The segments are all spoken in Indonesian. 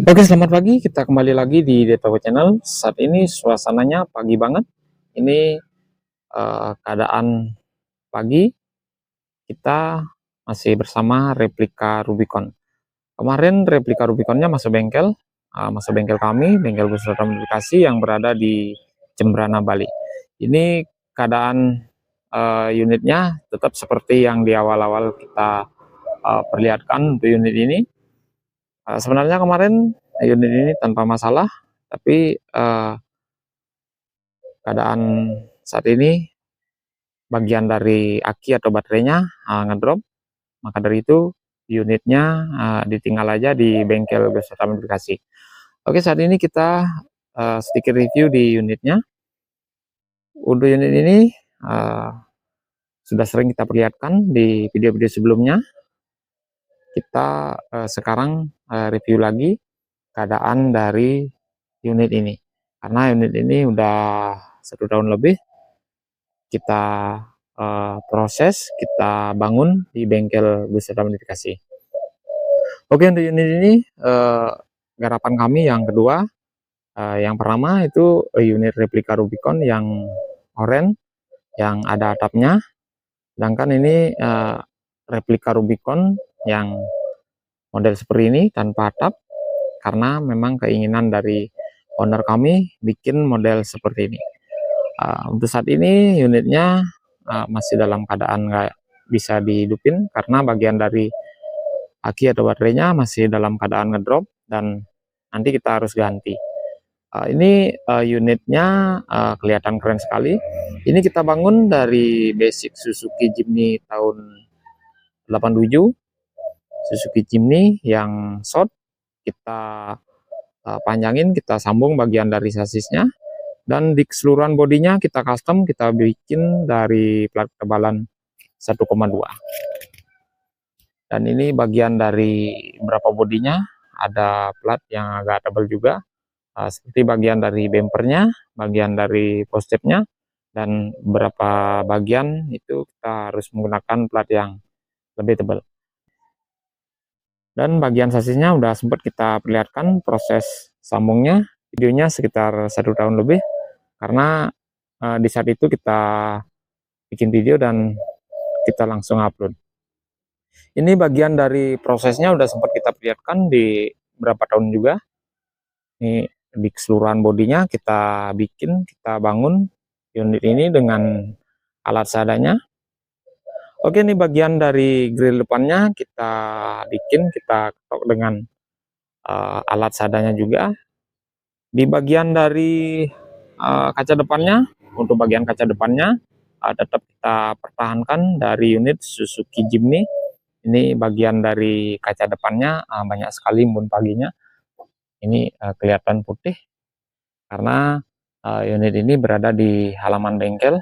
Oke, selamat pagi. Kita kembali lagi di Detawa Channel. Saat ini suasananya pagi banget. Ini keadaan pagi. Kita masih bersama replika Rubicon. Kemarin replika Rubiconnya masuk bengkel kami, bengkel beserta modifikasi yang berada di Jembrana, Bali. Ini keadaan unitnya tetap seperti yang di awal-awal kita perlihatkan untuk unit ini. Sebenarnya kemarin unit ini tanpa masalah, tapi keadaan saat ini bagian dari aki atau baterainya ngedrop, maka dari itu unitnya ditinggal aja di bengkel beserta modifikasi. Oke, saat ini kita sedikit review di unitnya. Untuk unit ini sudah sering kita perlihatkan di video-video sebelumnya. Kita sekarang review lagi keadaan dari unit ini, karena unit ini udah 1 tahun lebih kita proses, kita bangun di bengkel beserta modifikasi. Oke, untuk unit ini garapan kami yang kedua, yang pertama itu unit replika Rubicon yang oranye yang ada atapnya, sedangkan ini replika Rubicon yang model seperti ini tanpa atap, karena memang keinginan dari owner kami bikin model seperti ini. Untuk saat ini unitnya masih dalam keadaan nggak bisa dihidupin karena bagian dari aki atau baterainya masih dalam keadaan ngedrop dan nanti kita harus ganti. Ini unitnya kelihatan keren sekali. Ini kita bangun dari basic Suzuki Jimny tahun 87, Suzuki Jimny yang short. Kita panjangin, kita sambung bagian dari sasisnya, dan di keseluruhan bodinya kita custom, kita bikin dari plat ketebalan 1,2. Dan ini bagian dari beberapa bodinya, ada plat yang agak tebal juga, seperti bagian dari bempernya, bagian dari postepnya, dan beberapa bagian itu kita harus menggunakan plat yang lebih tebal. Dan bagian sasisnya udah sempat kita perlihatkan proses sambungnya, videonya sekitar 1 tahun lebih, karena di saat itu kita bikin video dan kita langsung upload. Ini bagian dari prosesnya udah sempat kita perlihatkan di berapa tahun juga. Ini di keseluruhan bodinya kita bikin, kita bangun unit ini dengan alat seadanya. Oke, ini bagian dari grill depannya kita bikin, kita ketok dengan alat seadanya juga. Di bagian dari kaca depannya, untuk bagian kaca depannya tetap kita pertahankan dari unit Suzuki Jimny. Ini bagian dari kaca depannya banyak sekali embun paginya. Ini kelihatan putih karena unit ini berada di halaman bengkel.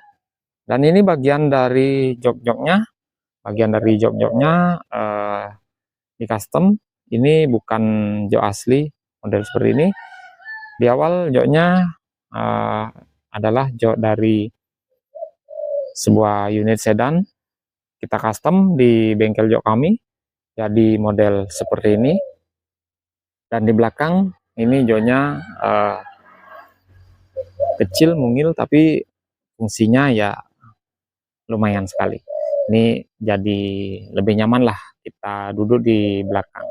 Dan ini bagian dari jok-joknya. Bagian dari jok-joknya di custom. Ini bukan jok asli model seperti ini. Di awal joknya adalah jok dari sebuah unit sedan. Kita custom di bengkel jok kami jadi model seperti ini. Dan di belakang ini joknya kecil mungil, tapi fungsinya ya lumayan sekali. Ini jadi lebih nyaman lah kita duduk di belakang.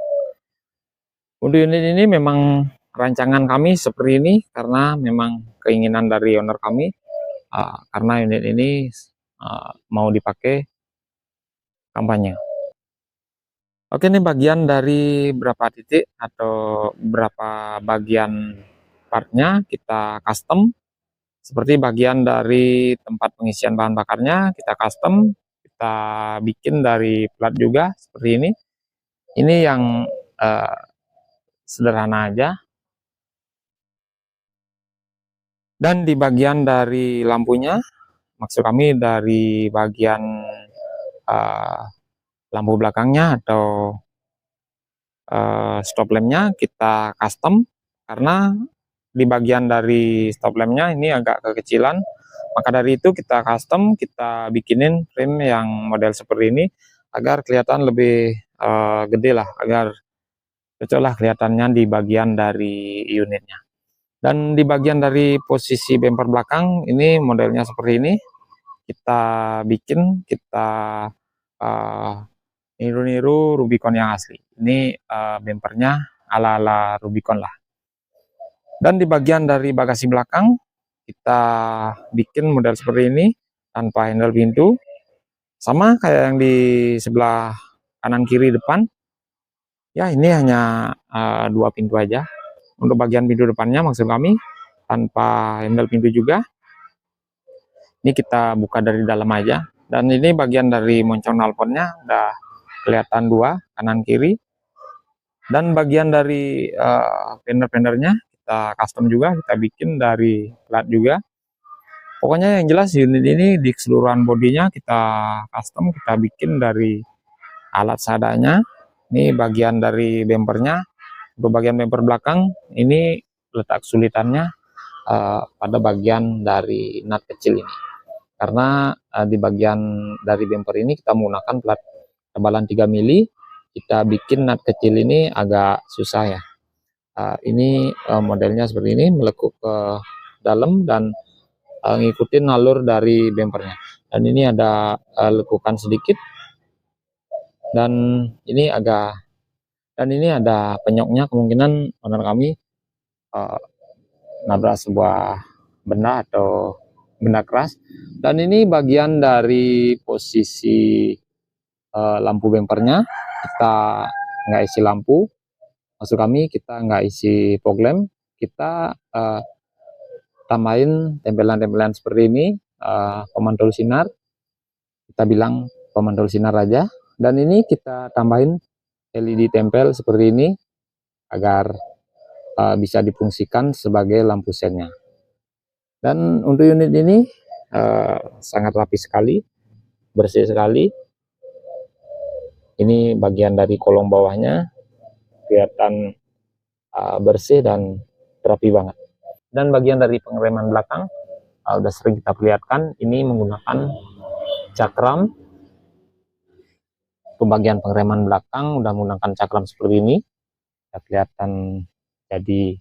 Untuk unit ini memang rancangan kami seperti ini karena memang keinginan dari owner kami, karena unit ini mau dipakai kampanye. Oke, ini bagian dari berapa titik atau berapa bagian partnya kita custom. Seperti bagian dari tempat pengisian bahan bakarnya kita custom, kita bikin dari plat juga seperti ini. Ini yang sederhana aja. Dan di bagian dari lampunya, maksud kami dari bagian lampu belakangnya atau stop lampnya kita custom, karena di bagian dari stop lampnya ini agak kekecilan, maka dari itu kita custom, kita bikinin frame yang model seperti ini agar kelihatan lebih gede lah, agar cocok lah kelihatannya di bagian dari unitnya. Dan di bagian dari posisi bumper belakang ini modelnya seperti ini. Kita bikin, kita niru-niru Rubicon yang asli. Ini bumpernya ala-ala Rubicon lah. Dan di bagian dari bagasi belakang kita bikin model seperti ini tanpa handle pintu, sama kayak yang di sebelah kanan kiri depan. Ya, ini hanya 2 pintu aja. Untuk bagian pintu depannya maksud kami tanpa handle pintu juga. Ini kita buka dari dalam aja. Dan ini bagian dari moncong knalpotnya udah kelihatan 2 kanan kiri. Dan bagian dari fender-fendernya kita custom juga, kita bikin dari plat juga. Pokoknya yang jelas unit ini di keseluruhan bodinya kita custom, kita bikin dari alat seadanya. Ini bagian dari bumpernya. Untuk bagian bumper belakang ini letak kesulitannya pada bagian dari nut kecil ini, karena di bagian dari bumper ini kita menggunakan plat tebalan 3 mili. Kita bikin nut kecil ini agak susah ya. Ini modelnya seperti ini, melekuk ke dalam dan ngikutin alur dari bumpernya. Dan ini ada lekukan sedikit, dan ini ada penyoknya, kemungkinan owner kami nabrak sebuah benda atau benda keras. Dan ini bagian dari posisi lampu bumpernya, kita nggak isi lampu, maksud kami kita nggak isi fog lamp, kita tambahin tempelan-tempelan seperti ini, pemantul sinar, kita bilang pemantul sinar aja. Dan ini kita tambahin LED tempel seperti ini agar bisa difungsikan sebagai lampu sennya. Dan untuk unit ini sangat rapi sekali, bersih sekali. Ini bagian dari kolong bawahnya kelihatan bersih dan rapi banget. Dan bagian dari pengereman belakang udah sering kita perlihatkan, ini menggunakan cakram. Untuk bagian pengereman belakang udah menggunakan cakram seperti ini, ya kelihatan jadi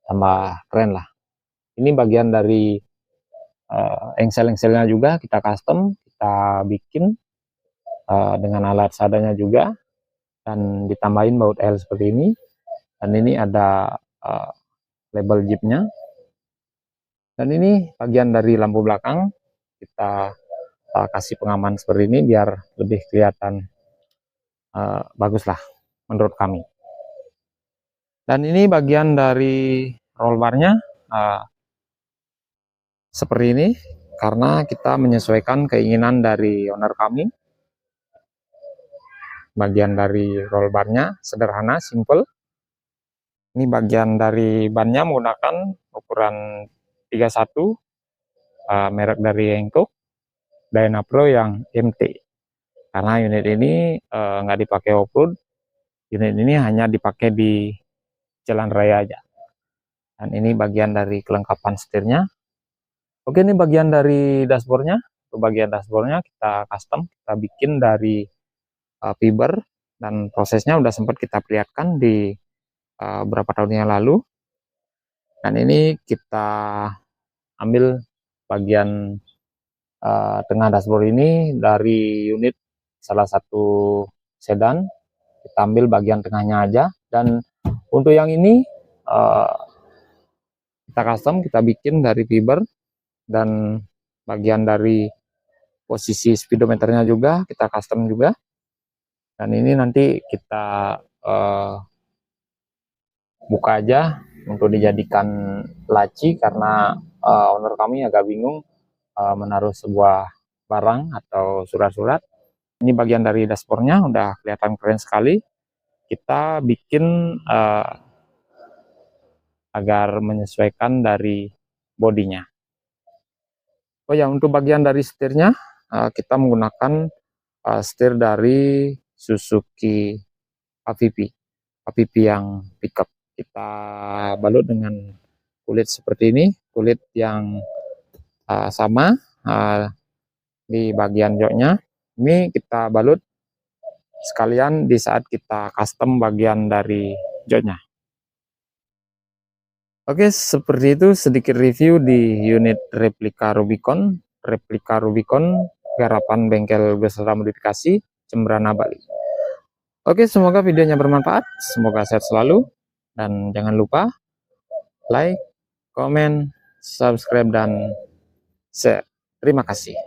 tambah keren lah. Ini bagian dari engsel-engselnya juga kita custom, kita bikin dengan alat seadanya juga, dan ditambahin baut L seperti ini. Dan ini ada label jeepnya. Dan ini bagian dari lampu belakang, kita kasih pengaman seperti ini biar lebih kelihatan bagus lah menurut kami. Dan ini bagian dari roll barnya seperti ini, karena kita menyesuaikan keinginan dari owner kami. Bagian dari roll barnya sederhana, simple. Ini bagian dari bannya menggunakan ukuran 31, merek dari Hankook, Dynapro yang MT. Karena unit ini nggak dipakai off-road, unit ini hanya dipakai di jalan raya aja. Dan ini bagian dari kelengkapan setirnya. Oke, ini bagian dari dashboardnya. Untuk bagian dashboardnya kita custom, kita bikin dari fiber, dan prosesnya udah sempat kita perlihatkan di beberapa tahun yang lalu. Dan ini kita ambil bagian tengah dashboard ini dari unit salah satu sedan, kita ambil bagian tengahnya aja. Dan untuk yang ini kita custom, kita bikin dari fiber, dan bagian dari posisi speedometernya juga kita custom juga. Dan ini nanti kita buka aja untuk dijadikan laci, karena owner kami agak bingung menaruh sebuah barang atau surat-surat. Ini bagian dari dashboardnya udah kelihatan keren sekali. Kita bikin agar menyesuaikan dari bodinya. Oh ya, untuk bagian dari setirnya kita menggunakan setir dari Suzuki AVP yang pickup. Kita balut dengan kulit seperti ini, kulit yang sama di bagian joknya. Ini kita balut sekalian di saat kita custom bagian dari joknya. Oke, seperti itu sedikit review di unit replika Rubicon garapan bengkel beserta modifikasi Cembrana Bali. Oke, semoga videonya bermanfaat, semoga sehat selalu, dan jangan lupa like, komen, subscribe, dan share. Terima kasih.